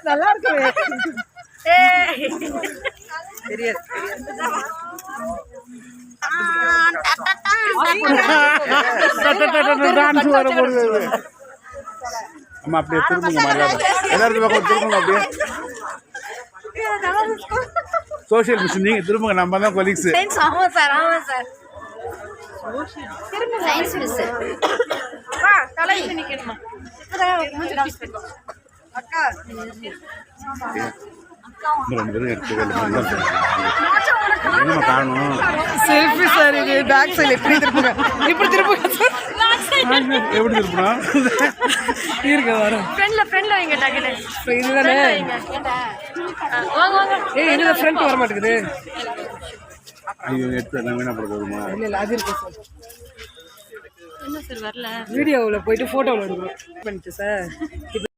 நல்லா இருக்கு தெரியாது அம்மா அப்படியே திரும்புங்க எல்லாரும் திரும்புங்க அப்படியே சோஷியல் மிஷன் நீங்க திரும்புங்க நம்ம தான் கொலீக்ஸ் ஆமா சார் சயின்ஸ் மிஸ் தலை நிக்கணுமா அக்கா செல்ஃபி சார் இது பேக் சைடு எப்படி திருப்புங்க இப்படி திருப்புங்க எப்படி திருப்பினா இருக்க வரும் ஃப்ரெண்ட்ல வைங்க டக்கெட் இதுதானே வாங்க ஏய் இதுல ஃப்ரண்ட் வர மாட்டேங்குது ஐயோ எடுத்து நான் வேணா போட போதுமா இல்ல அது இருக்கு சார் என்ன சார் வரல வீடியோவில் போயிட்டு ஃபோட்டோவில் எடுக்கணும் பண்ணிட்டு சார்